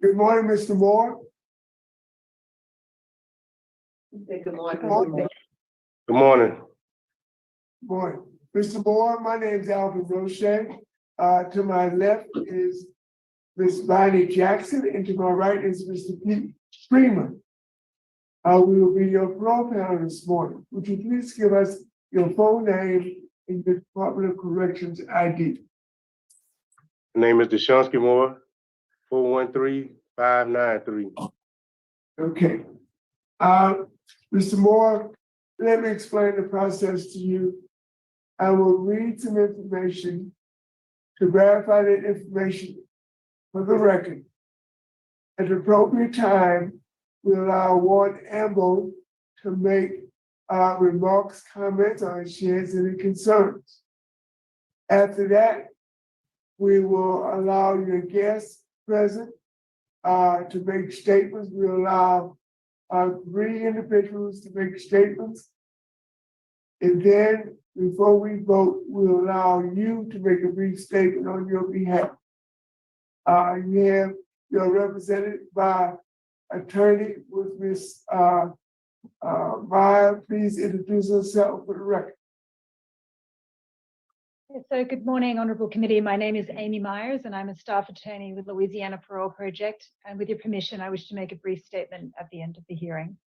Good morning, Mr. Moore. Good morning. Good morning. Good morning. Morning. Mr. Moore, my name is Alvin Roche. To my left is Ms. Bonnie Jackson, and to my right is Mr. Pete Freeman. We will be your parole panel this morning. Would you please give us your full name and your Department of Corrections ID? My name is Deshunski Moore, 413-593. Okay. Mr. Moore, let me explain the process to you. I will read some information to verify that information for the record. At the appropriate time, we allow Ward Amble to make remarks, comments, or if she has any concerns. After that, we will allow your guests present to make statements. We allow 3 individuals to make statements. And then before we vote, we'll allow you to make a brief statement on your behalf. You're represented by attorney with Ms. Meyer. Please introduce yourself for the record. So good morning, Honourable Committee. My name is Amy Myers and I'm a staff attorney with Louisiana Parole Project. And with your permission, I wish to make a brief statement at the end of the hearing.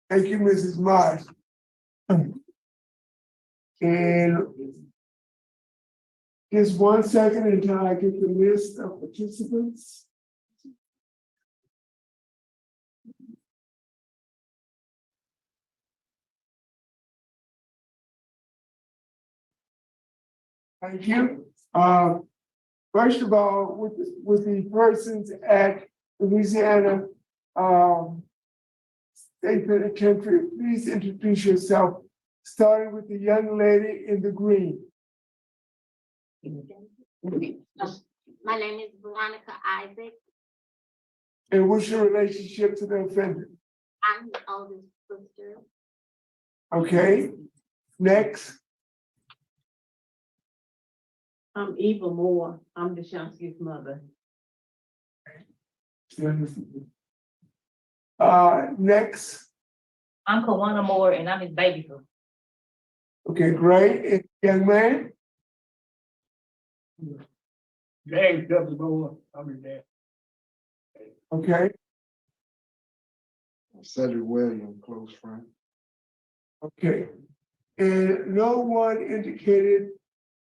Thank you, Mrs. Myers. And just 1 second until I get the list of participants. Thank you. First of all, with the persons at Louisiana State Penitentiary, please introduce yourself, starting with the young lady in the green. My name is Veronica Isaac. And what's your relationship to the offender? I'm his oldest sister. Okay, next. I'm Eva Moore. I'm Deshunski's mother. Next. I'm Kawana Moore and I'm his baby. Okay, great. And young man. James W. Moore, I'm your dad. Okay, Cedric Williams, close friend. okay. And no one indicated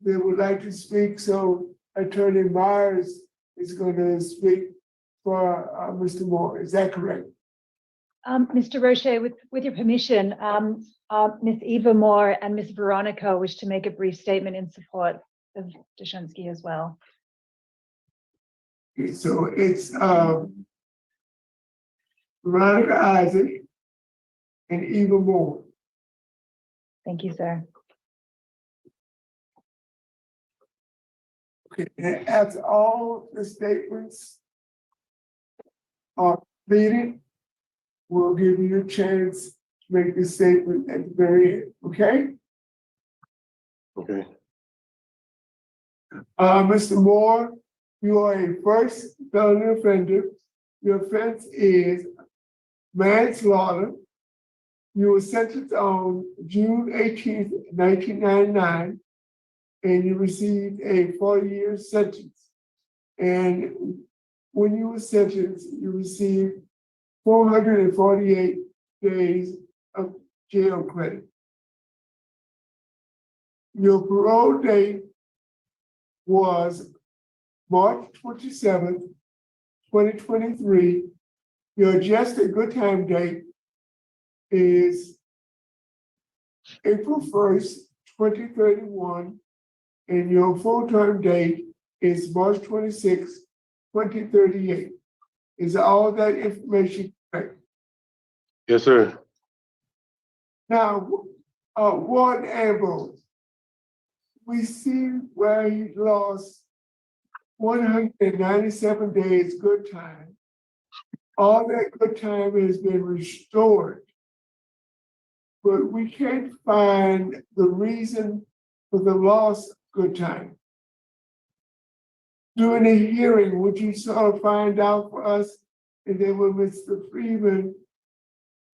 they would like to speak, so Attorney Myers is going to speak for Mr. Moore. Is that correct? Mr. Roche, with your permission, Ms. Eva Moore and Ms. Veronica wish to make a brief statement in support of Deshunski as well. Okay, so it's Veronica Isaac and Eva Moore. Thank you, sir. Okay, and after all the statements are completed, we'll give you a chance to make the statement at the very end, okay? Okay. Mr. Moore, you are a first felony offender. Your offense is manslaughter. You were sentenced on June 18th, 1999, and you received a 40-year sentence. And when you were sentenced, you received 448 days of jail credit. Your parole date was March 27th, 2023. Your adjusted good time date is April 1st, 2031, and your full-term date is March 26th, 2038. Is all that information correct? Yes, sir. Now, Ward Amble, we see where he lost 197 days good time. All that good time has been restored. But we can't find the reason for the loss of good time. during the hearing, would you sort of find out for us? And then when Mr. Freeman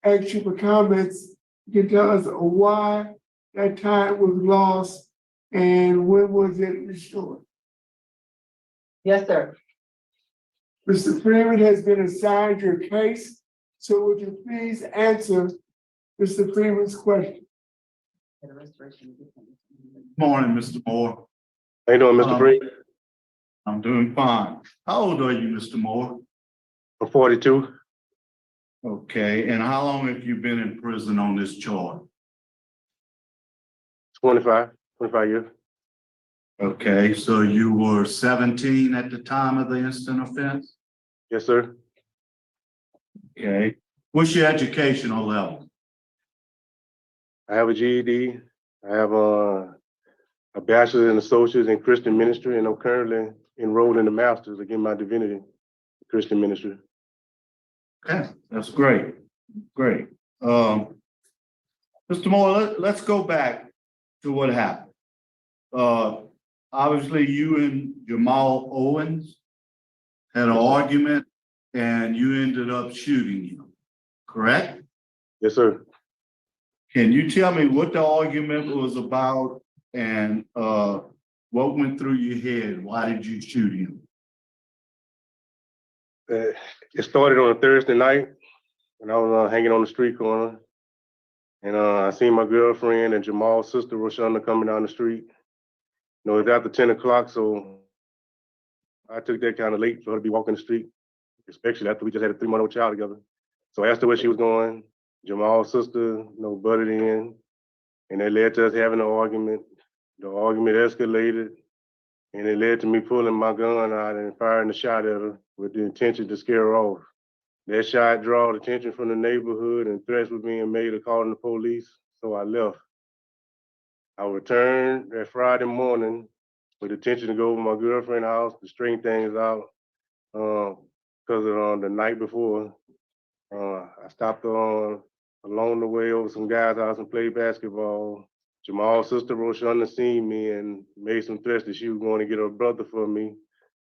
asks you for comments, you can tell us why that time was lost and when was it restored? Yes, sir. Mr. Freeman has been assigned your case, so would you please answer Mr. Freeman's question? Morning, Mr. Moore. How you doing, Mr. Freeman? I'm doing fine. How old are you, Mr. Moore? I'm 42. Okay, and how long have you been in prison on this charge? 25 years. Okay, so you were 17 at the time of the instant offense? Yes, sir. Okay. What's your educational level? I have a GED. I have a bachelor's and associates in Christian ministry, and I'm currently enrolled in the master's to get my divinity in Christian ministry. Okay, that's great. Great. Mr. Moore, let's go back to what happened. Obviously, you and Jamal Owens had an argument and you ended up shooting him, correct? Yes, sir. Can you tell me what the argument was about and what went through your head? Why did you shoot him? It started on a Thursday night when I was hanging on the street corner, and I seen my girlfriend and Jamal's sister Roshana coming down the street. You know, it's after 10 o'clock, so I took that kind of late for her to be walking the street, especially after we just had a 3-month-old child together. So I asked her where she was going. Jamal's sister, butted in, and that led to us having an argument. The argument escalated, and it led to me pulling my gun out and firing a shot at her with the intention to scare her off. That shot drew attention from the neighborhood, and threats were being made of calling the police, so I left. I returned that Friday morning with the intention to go over to my girlfriend's house to straighten things out because of the night before. I stopped along the way over some guys' house and played basketball. Jamal's sister Roshana seen me and made some threats that she was going to get her brother for me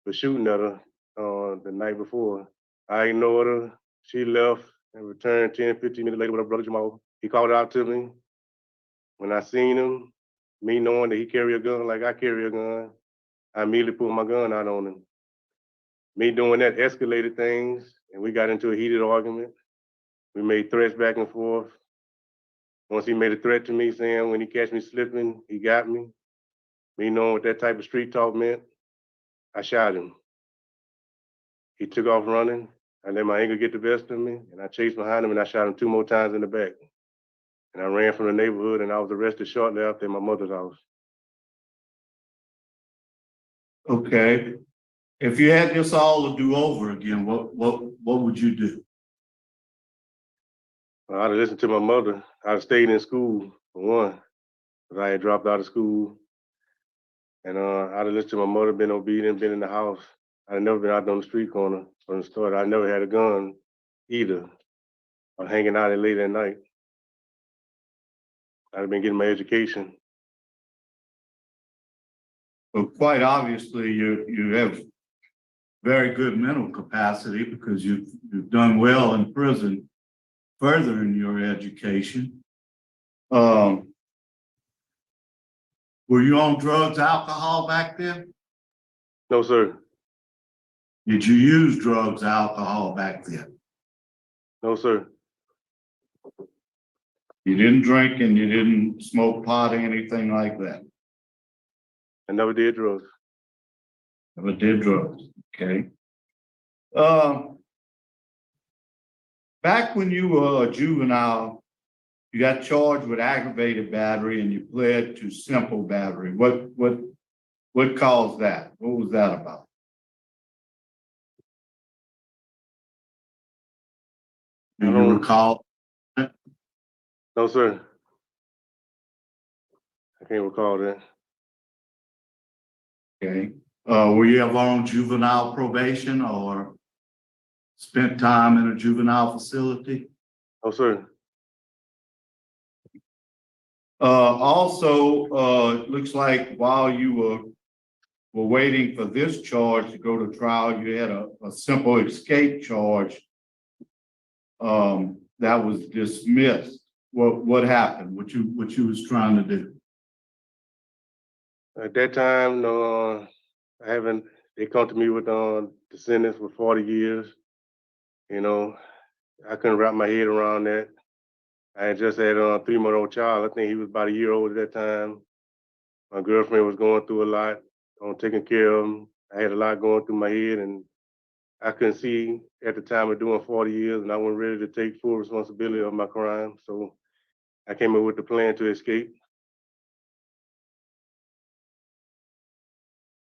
for shooting at her the night before. I ignored her. She left and returned 10, 15 minutes later with her brother Jamal. He called out to me. When I seen him, me knowing that he carry a gun like I carry a gun, I immediately pulled my gun out on him. Me doing that escalated things, and we got into a heated argument. We made threats back and forth. Once he made a threat to me saying when he catch me slipping, he got me. Me knowing what that type of street talk meant, I shot him. He took off running. I let my anger get the best of me, and I chased behind him and I shot him 2 more times in the back. And I ran from the neighborhood and I was arrested shortly after at my mother's house. Okay. If you had this all to do over again, what would you do? I'd have listened to my mother. I'd have stayed in school, for one, because I had dropped out of school. And I'd have listened to my mother, been obedient, been in the house. I'd have never been out on the street corner from the start. I never had a gun either, or hanging out late at night. I'd have been getting my education. Well, quite obviously, you have very good mental capacity because you've done well in prison, furthering your education. Were you on drugs, alcohol back then? No, sir. Did you use drugs, alcohol back then? No, sir. You didn't drink and you didn't smoke pot or anything like that? I never did drugs. Never did drugs, okay. Back when you were a juvenile, you got charged with aggravated battery and you pled to simple battery. What caused that? What was that about? Do you recall? No, sir. I can't recall that. Okay. Were you ever on juvenile probation or spent time in a juvenile facility? No, sir. Also, it looks like while you were waiting for this charge to go to trial. You had a simple escape charge that was dismissed. What happened? What you was trying to do? At that time, no, I haven't, they come to me with the sentence for 40 years. You know, I couldn't wrap my head around that. I had just had a 3-month-old child. I think he was about a year old at that time. My girlfriend was going through a lot on taking care of him. I had a lot going through my head, and I couldn't see at the time of doing 40 years, and I wasn't ready to take full responsibility of my crime. So I came up with the plan to escape.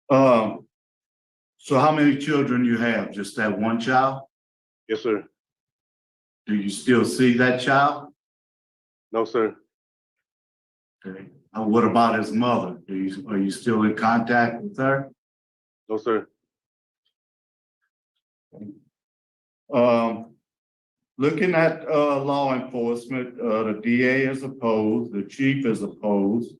So how many children you have? Just that one child? Yes, sir. Do you still see that child? No, sir. Okay. What about his mother? Are you still in contact with her? No, sir. Looking at law enforcement, the DA is opposed, the chief is opposed.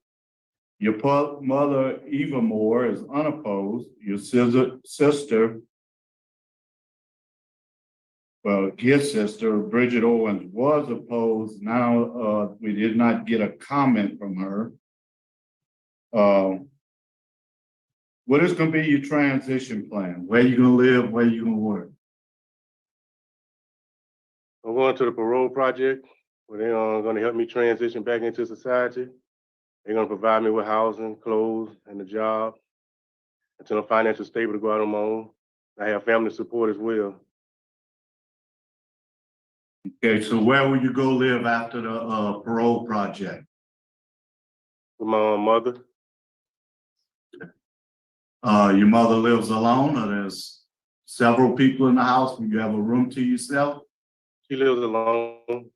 Your mother, Eva Moore, is unopposed. Your sister, well, his sister, Bridget Owens, was opposed. Now, we did not get a comment from her. What is going to be your transition plan? Where you going to live? Where you going to work? I'm going to the parole project where they're going to help me transition back into society. They're going to provide me with housing, clothes, and a job until I'm financially stable to go out on my own. I have family support as well. Okay, so where will you go live after the parole project? With my mother. Your mother lives alone, or there's several people in the house? Will you have a room to yourself? She lives alone.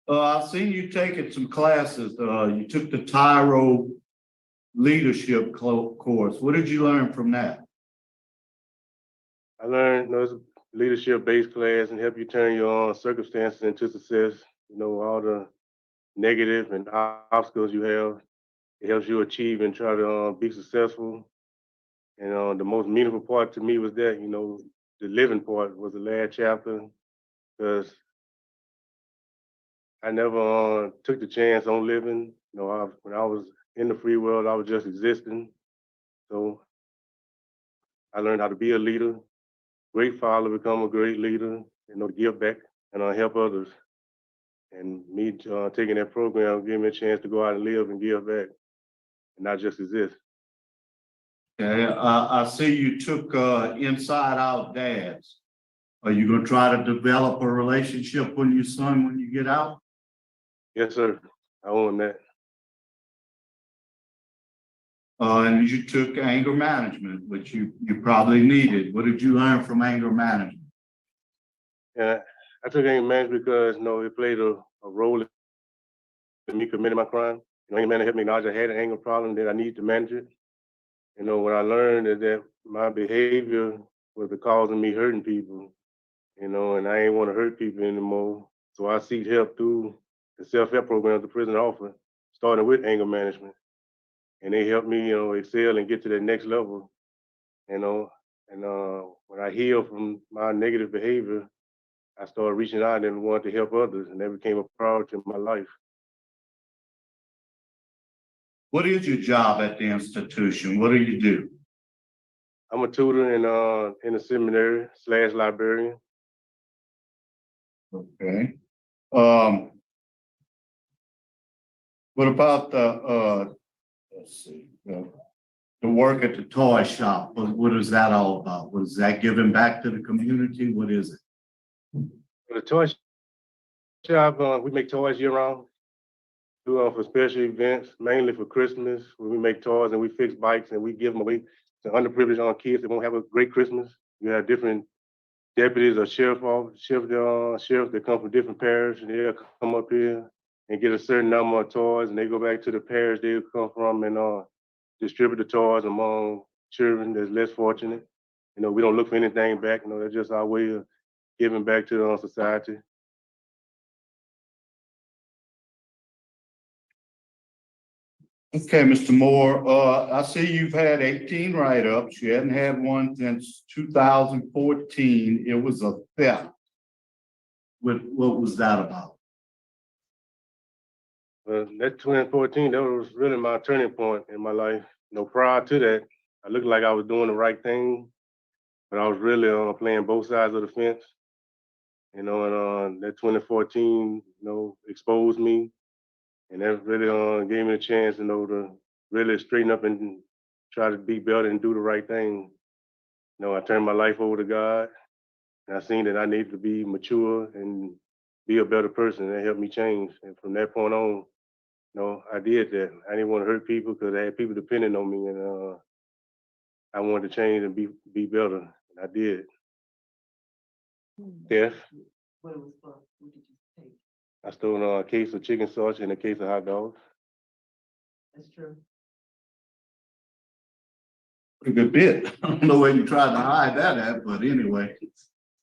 I've seen you taking some classes. You took the Tyro leadership course. What did you learn from that? I learned it's a leadership-based class and help you turn your circumstances into success. You know, all the negative and obstacles you have, it helps you achieve and try to be successful. And the most meaningful part to me was that, you know, the living part was the last chapter, because I never took the chance on living. You know, when I was in the free world, I was just existing. So I learned how to be a leader, great father, become a great leader, you know, to give back and help others. And me taking that program gave me a chance to go out and live and give back and not just exist. Okay, I see you took Inside Out Dads. Are you going to try to develop a relationship with your son when you get out? Yes, sir. I own that. And you took anger management, which you probably needed. What did you learn from anger management? And I took anger management because, you know, it played a role in me committing my crime. You know, anger management helped me acknowledge I had an anger problem, that I needed to manage it. You know, what I learned is that my behavior was the cause of me hurting people, you know, and I ain't want to hurt people anymore. So I seek help through the self-help program the prison offer, starting with anger management. And they helped me, you know, excel and get to that next level, you know. And when I healed from my negative behavior, I started reaching out and wanted to help others, and that became a priority in my life. What is your job at the institution? What do you do? I'm a tutor in a seminary / librarian. Okay. What about the let's see, the work at the toy shop? What is that all about? What is that giving back to the community? What is it? For the toy shop, we make toys year round. For special events, mainly for Christmas, when we make toys and we fix bikes and we give them away to underprivileged kids that won't have a great Christmas. You have different deputies or sheriff that come from different parishes, and they'll come up here and get a certain number of toys, and they go back to the parish they come from and distribute the toys among children that's less fortunate. You know, we don't look for anything back. You know, that's just our way of giving back to society. Okay, Mr. Moore, I see you've had 18 write-ups. You hadn't had one since 2014. It was a theft. What was that about? That 2014, that was really my turning point in my life. Prior to that, I looked like I was doing the right thing, but I was really playing both sides of the fence. And that 2014, exposed me, and that really gave me a chance, to really straighten up and try to be better and do the right thing. I turned my life over to God, and I seen that I needed to be mature and be a better person, and that helped me change. And from that point on, I did that. I didn't want to hurt people because I had people depending on me, and I wanted to change and be better, and I did. Yes, What it was for, what did you take? I stole a case of chicken sausage and a case of hot dogs. That's true. Pretty good bit. I don't know where you tried to hide that at, but anyway,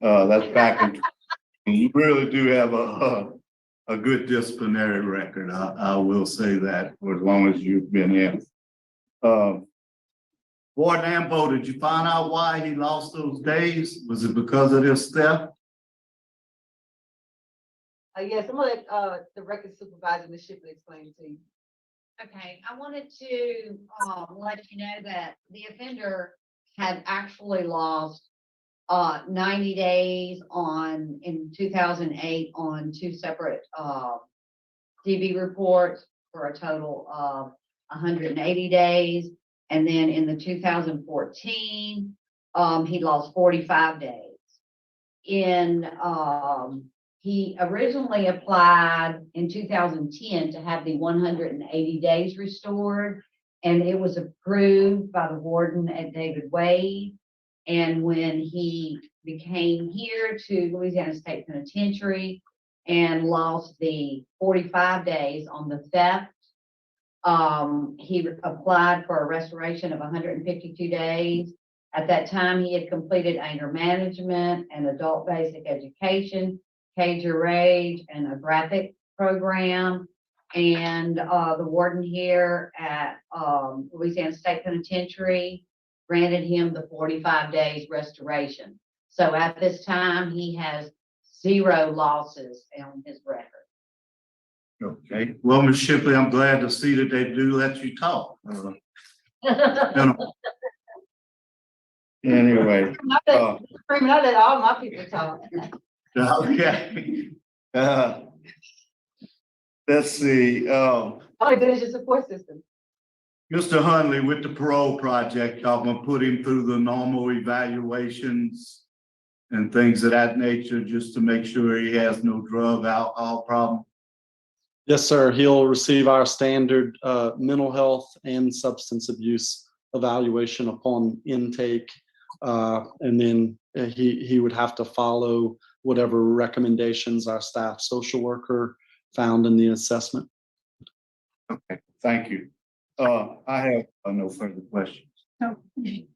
that's back in. You really do have a good disciplinary record. I will say that for as long as you've been in. Warden Ambo, did you find out why he lost those days? Was it because of this theft? Yes, I'm gonna let, the record supervisor, Ms. Shipley, explain to you. Okay, I wanted to let you know that the offender had actually lost 90 days in 2008 on two separate DB reports for a total of 180 days. And then in the 2014, he lost 45 days. He originally applied in 2010 to have the 180 days restored, and it was approved by the warden at David Wade. And when he became here to Louisiana State Penitentiary and lost the 45 days on the theft, he applied for a restoration of 152 days. At that time, he had completed anger management and adult basic education, Cage Your Rage, and a graphic program. And the warden here at Louisiana State Penitentiary granted him the 45 days restoration. So at this time, he has 0 losses on his record. Okay. Well, Ms. Shipley, I'm glad to see that they do let you talk. Anyway. I let all my people talk. Okay. Let's see. All I did is your support system. Mr. Hunley, with the parole project, y'all gonna put him through the normal evaluations and things of that nature just to make sure he has no drug, alcohol problem? Yes, sir. He'll receive our standard mental health and substance abuse evaluation upon intake. And then he would have to follow whatever recommendations our staff social worker found in the assessment. Okay, thank you. I have no further questions. Okay,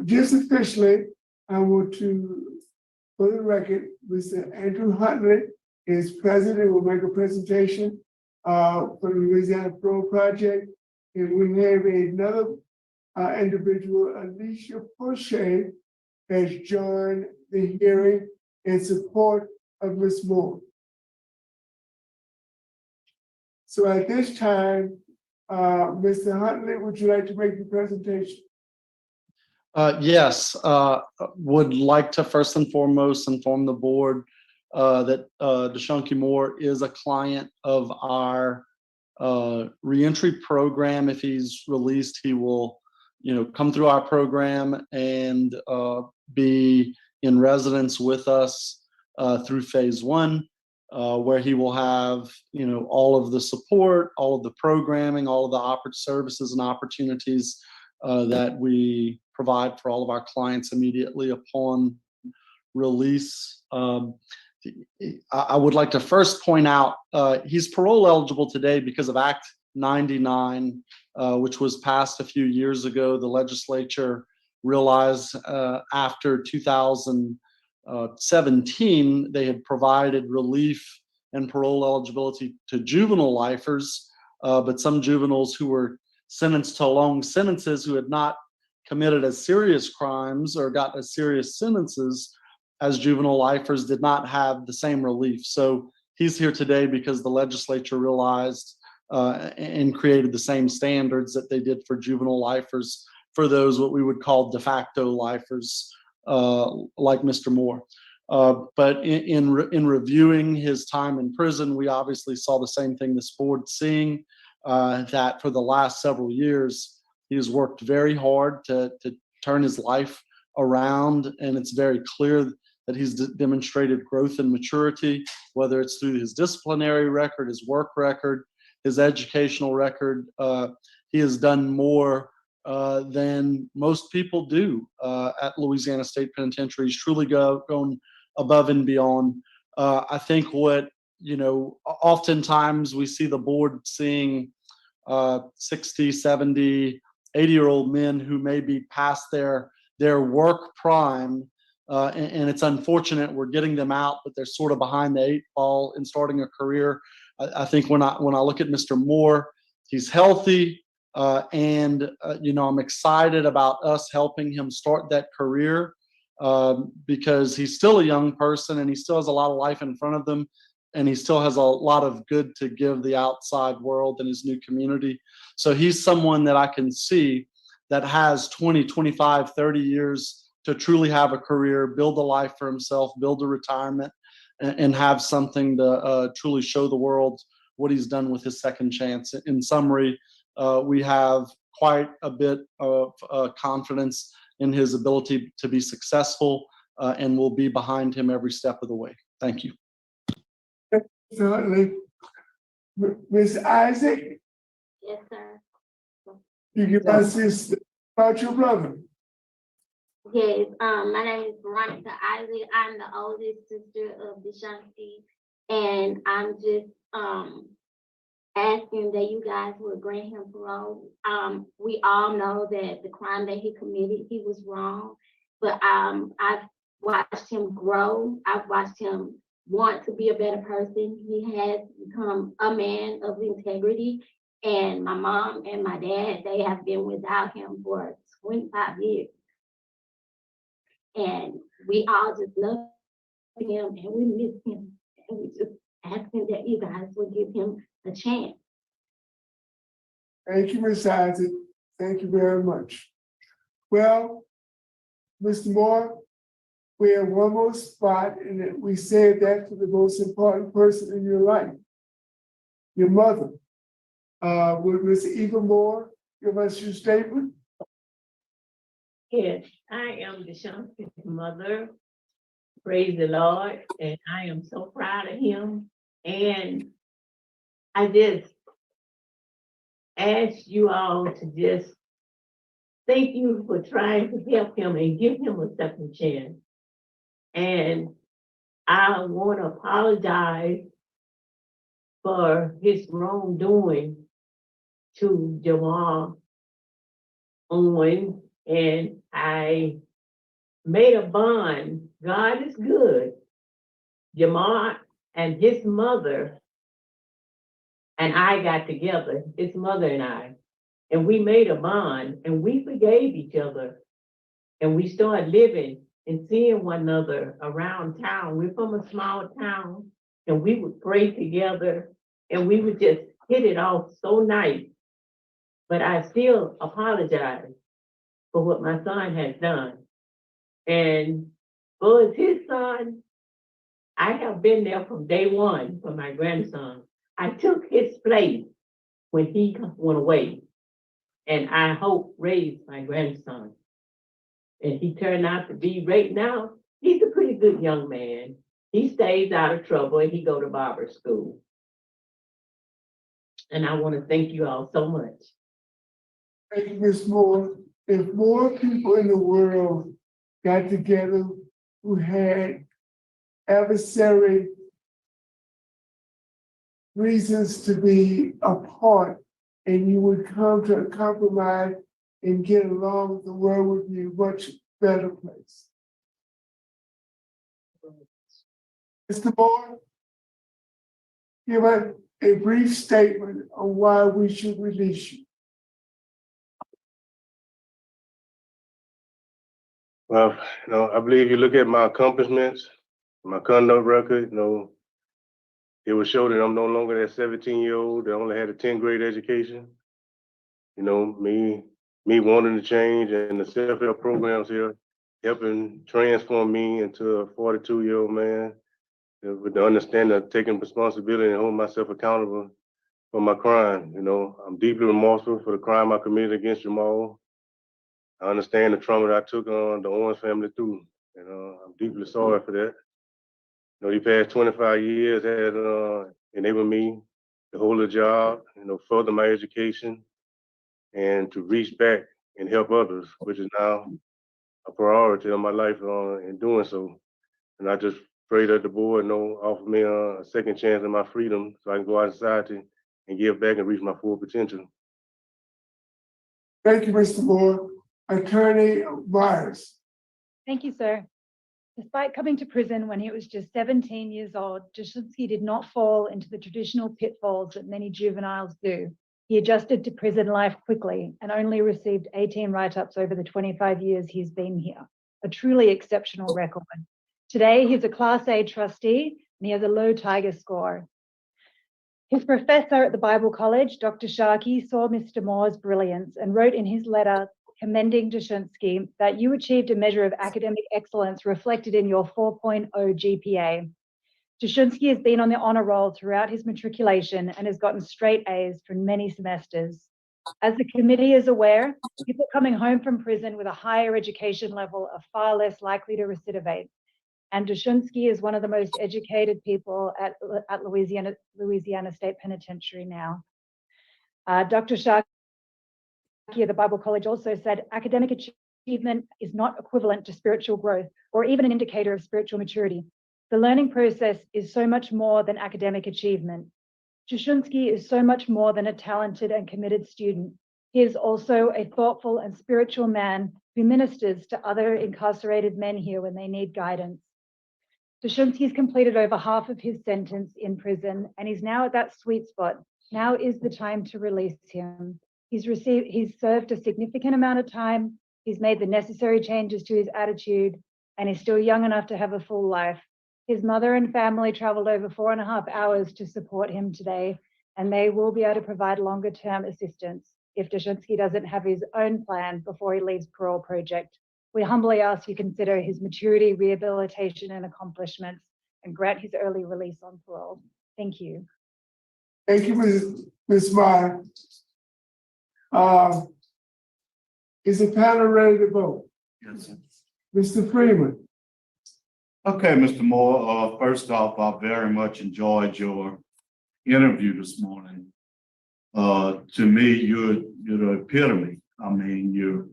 just officially, I want to, for the record, Mr. Andrew Huntley is president, will make a presentation for the Louisiana Parole Project. And we have another individual, Alicia Poche, has joined the hearing in support of Ms. Moore. So at this time, Mr. Huntley, would you like to make the presentation? Yes, would like to first and foremost inform the board that Deshunski Moore is a client of our reentry program. If he's released, he will, come through our program and be in residence with us through phase 1, where he will have, all of the support, all of the programming, all of the services and opportunities that we provide for all of our clients immediately upon release. I would like to first point out he's parole eligible today because of Act 99, which was passed a few years ago. The legislature realized after 2017, they had provided relief and parole eligibility to juvenile lifers But some juveniles who were sentenced to long sentences who had not committed as serious crimes or got as serious sentences as juvenile lifers did not have the same relief. So he's here today because the legislature realized and created the same standards that they did for juvenile lifers for those what we would call de facto lifers like Mr. Moore. But in reviewing his time in prison, we obviously saw the same thing this board seeing, that for the last several years, he has worked very hard to turn his life around, and it's very clear that he's demonstrated growth and maturity, whether it's through his disciplinary record, his work record, his educational record. He has done more than most people do at Louisiana State Penitentiary. He's truly gone above and beyond. I think what, oftentimes we see the board seeing 60, 70, 80-year-old men who may be past their work prime. And it's unfortunate we're getting them out, but they're sort of behind the 8 ball in starting a career. I think when I look at Mr. Moore, he's healthy, and I'm excited about us helping him start that career because he's still a young person and he still has a lot of life in front of him, and he still has a lot of good to give the outside world and his new community. So he's someone that I can see that has 20, 25, 30 years to truly have a career, build a life for himself, build a retirement, and have something to truly show the world what he's done with his second chance. In summary, we have quite a bit of confidence in his ability to be successful, and we'll be behind him every step of the way. Thank you. Certainly. Ms. Isaac, Yes, sir. you give us this about your brother. Yes, my name is Veronica Isaac. I'm the oldest sister of Deshunski, and I'm just asking that you guys would grant him parole. We all know that the crime that he committed, he was wrong, but I've watched him grow. I've watched him want to be a better person. He has become a man of integrity, and my mom and my dad, they have been without him for 25 years. And we all just love him and we miss him. And we just asking that you guys would give him a chance. Thank you, Ms. Isaac. Thank you very much. Well, Mr. Moore, we have one more spot, and we said that to the most important person in your life, your mother. Would Ms. Eva Moore give us your statement? Yes, I am Deshunski's mother. Praise the Lord, and I am so proud of him. And I just ask you all to just thank you for trying to help him and give him a second chance. And I want to apologize for his wrongdoing to Jamal Owens, and I made a bond. God is good. Jamal and his mother and I got together, his mother and we made a bond, and we forgave each other, and we started living and seeing one another around town. We're from a small town, and we would pray together, and we would just hit it off so nice. But I still apologize for what my son has done. And for his son, I have been there from day one for my grandson. I took his place when he went away, and I hope raised my grandson. And he turned out to be, right now, he's a pretty good young man. He stays out of trouble and he go to barber school. And I want to thank you all so much. Thank you, Ms. Moore. If more people in the world got together who had adversary reasons to be apart, and you would come to a compromise and get along, the world would be a much better place. Mr. Moore, a brief statement on why we should release you. Well, I believe you look at my accomplishments, my conduct record, it will show that I'm no longer that 17-year-old that only had a 10th grade education. Me wanting to change and the self-help programs here helping transform me into a 42-year-old man with the understanding of taking responsibility and holding myself accountable for my crime. I'm deeply remorseful for the crime I committed against Jamal. I understand the trauma that I took on the Owens family through, and I'm deeply sorry for that. The past 25 years has enabled me to hold a job, further my education, and to reach back and help others, which is now a priority of my life in doing so. And I just pray that the board offer me a second chance in my freedom so I can go out in society and give back and reach my full potential. Thank you, Mr. Moore. Attorney Myers. Thank you, sir. Despite coming to prison when he was just 17 years old, Deshunski did not fall into the traditional pitfalls that many juveniles do. He adjusted to prison life quickly and only received 18 write-ups over the 25 years he's been here, a truly exceptional record. Today, he's a Class A trustee and he has a low Tiger score. His professor at the Bible College, Dr. Sharkey, saw Mr. Moore's brilliance and wrote in his letter commending Deshunski that you achieved a measure of academic excellence reflected in your 4.0 GPA. Deshunski has been on the honor roll throughout his matriculation and has gotten straight A's for many semesters. As the committee is aware, people coming home from prison with a higher education level are far less likely to recidivate. And Deshunski is one of the most educated people at Louisiana State Penitentiary now. Dr. Sharkey at the Bible College also said academic achievement is not equivalent to spiritual growth or even an indicator of spiritual maturity. The learning process is so much more than academic achievement. Deshunski is so much more than a talented and committed student. He is also a thoughtful and spiritual man who ministers to other incarcerated men here when they need guidance. Deshunski has completed over half of his sentence in prison and he's now at that sweet spot. Now is the time to release him. He's served a significant amount of time. He's made the necessary changes to his attitude and he's still young enough to have a full life. His mother and family traveled over 4.5 hours to support him today, and they will be able to provide longer term assistance if Deshunski doesn't have his own plan before he leaves Parole Project. We humbly ask you consider his maturity, rehabilitation, and accomplishments and grant his early release on parole. Thank you. Thank you, Ms. Meyer. Is the panel ready to vote? Yes, sir. Mr. Freeman. Okay, Mr. Moore, first off, I very much enjoyed your interview this morning. To me, you're the epitome. I mean, you're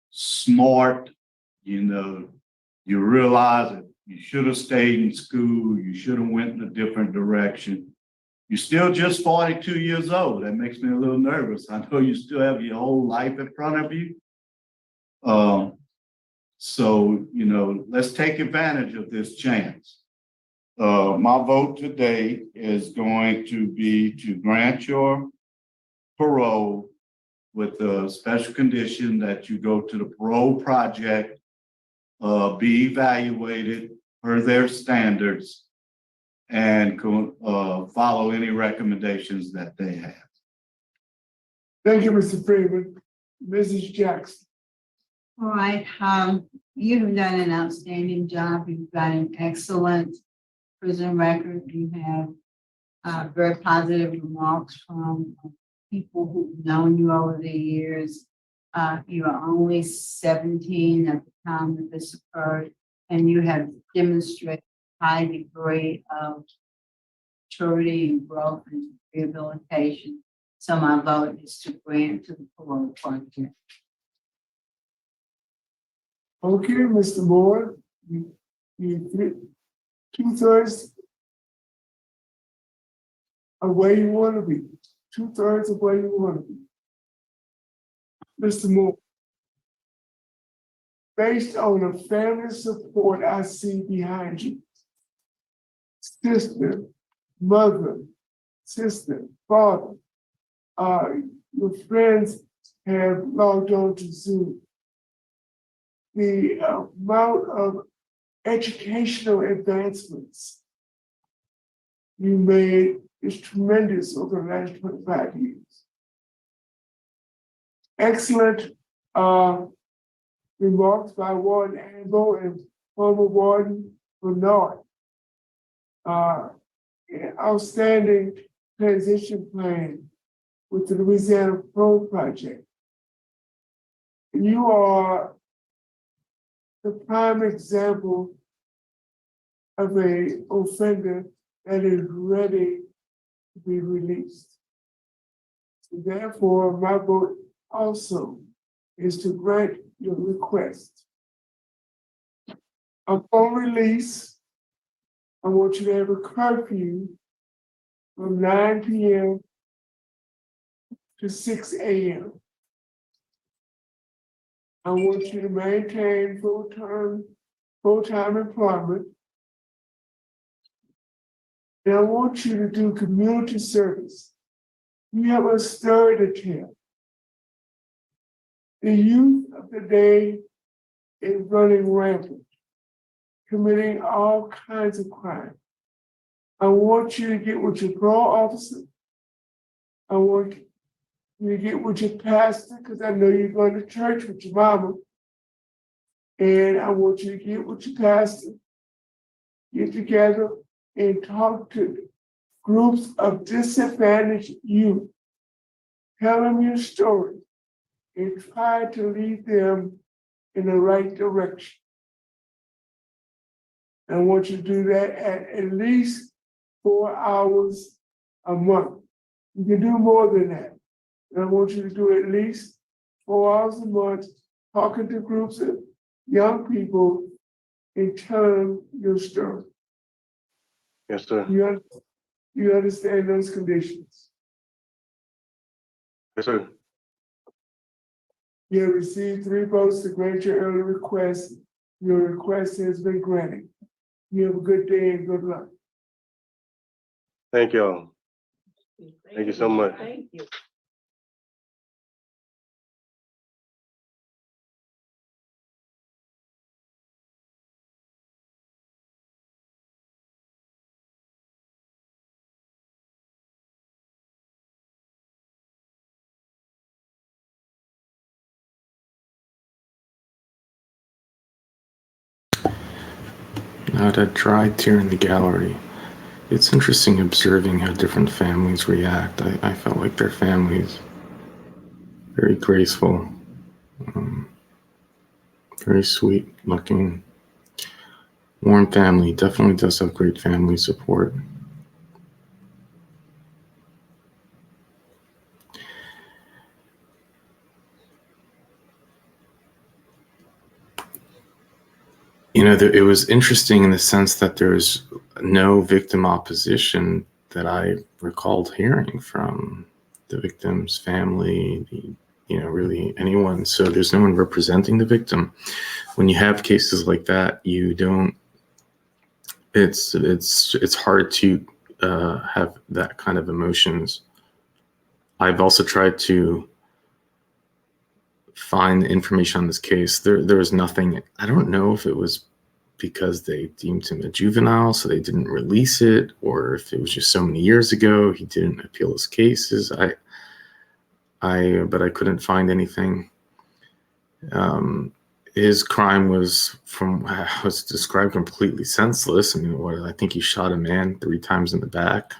smart, you realize that you should have stayed in school, you should have went in a different direction. You're still just 42 years old. That makes me a little nervous. I know you still have your whole life in front of you. So, let's take advantage of this chance. My vote today is going to be to grant your parole with the special condition that you go to the parole project, be evaluated per their standards, and follow any recommendations that they have. Thank you, Mr. Freeman. Mrs. Jackson. All right, you have done an outstanding job. You've got an excellent prison record. You have very positive remarks from people who've known you over the years. You are only 17 at the time that this occurred, and you have demonstrated a high degree of maturity and growth and rehabilitation. So my vote is to grant to the parole project. Okay, Mr. Moore, you 2/3 of where you want to be. 2/3 of where you want to be. Mr. Moore, based on the family support I see behind you, sister, mother, sister, father, your friends have logged on to Zoom. The amount of educational advancements you made is tremendous over the last 25 years. Excellent remarks by Warden Angle and former Warden Bernard. Outstanding transition plan with the Louisiana Parole Project. You are the prime example of an offender that is ready to be released. Therefore, my vote also is to grant your request. Upon release, I want you to have a curfew from 9 p.m. to 6 a.m. I want you to maintain full-time employment. And I want you to do community service. You have a story to tell. The youth of the day is running rampant, committing all kinds of crime. I want you to get with your parole officer. I want you to get with your pastor, because I know you're going to church with your mama. And I want you to get with your pastor, get together and talk to groups of disadvantaged youth. Tell them your story and try to lead them in the right direction. I want you to do that at least 4 hours a month. You can do more than that. And I want you to do at least 4 hours a month, talking to groups of young people and telling them your story. Yes, sir. You understand those conditions. Yes, sir. You have received 3 votes to grant your early request. Your request has been granted. You have a good day and good luck. Thank y'all. Thank you so much. Thank you. Not a dry tear in the gallery. It's interesting observing how different families react. I felt like their families, very graceful, very sweet looking, warm family, definitely does have great family support. You know, it was interesting in the sense that there's no victim opposition that I recalled hearing from the victim's family, really anyone. So there's no one representing the victim. When you have cases like that, you don't, it's hard to have that kind of emotions. I've also tried to find information on this case. There was nothing. I don't know if it was because they deemed him a juvenile, so they didn't release it, or if it was just so many years ago he didn't appeal his cases. But I couldn't find anything. His crime was described completely senseless. I mean, I think he shot a man 3 times in the back.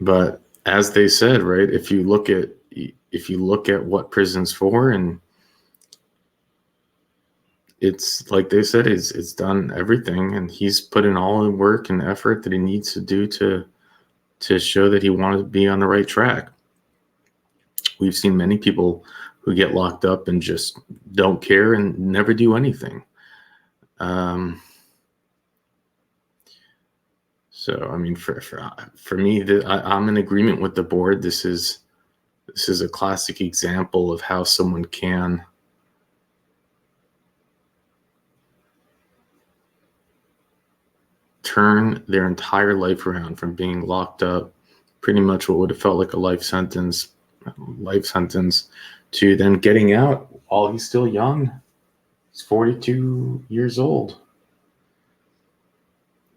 But as they said, right, if you look at what prison's for, and it's like they said, it's done everything, and he's put in all the work and effort that he needs to do to show that he wanted to be on the right track. We've seen many people who get locked up and just don't care and never do anything. So, I mean, for me, I'm in agreement with the board. This is a classic example of how someone can turn their entire life around from being locked up, pretty much what would have felt like a life sentence, to then getting out while he's still young. He's 42 years old.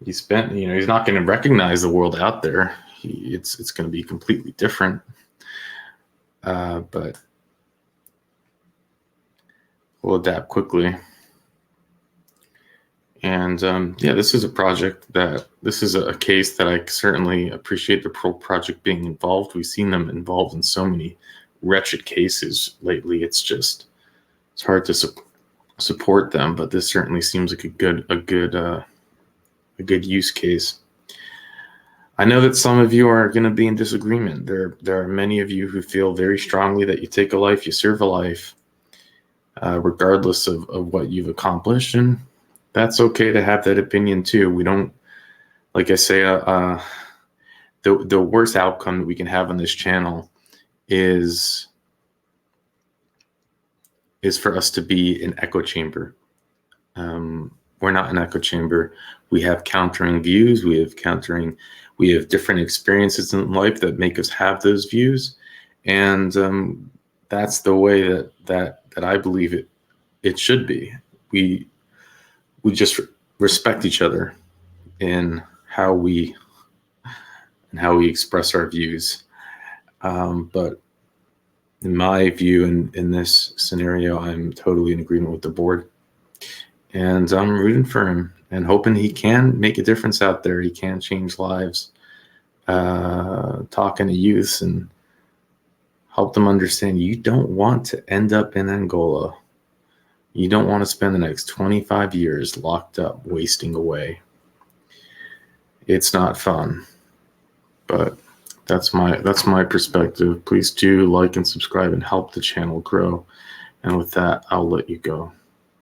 He spent, he's not going to recognize the world out there. It's going to be completely different. But we'll adapt quickly. And yeah, this is a case that I certainly appreciate the Parole Project being involved. We've seen them involved in so many wretched cases lately. It's hard to support them, but this certainly seems like a good use case. I know that some of you are going to be in disagreement. There are many of you who feel very strongly that you take a life, you serve a life, regardless of what you've accomplished, and that's okay to have that opinion too. We don't, like I say, the worst outcome that we can have on this channel is for us to be an echo chamber. We're not an echo chamber. We have countering views. We have different experiences in life that make us have those views, and that's the way that I believe it should be. We just respect each other in how we express our views. But in my view, in this scenario, I'm totally in agreement with the board. And I'm rooting for him and hoping he can make a difference out there. He can change lives, talking to youth and help them understand you don't want to end up in Angola. You don't want to spend the next 25 years locked up, wasting away. It's not fun, but that's my perspective. Please do like and subscribe and help the channel grow. And with that, I'll let you go.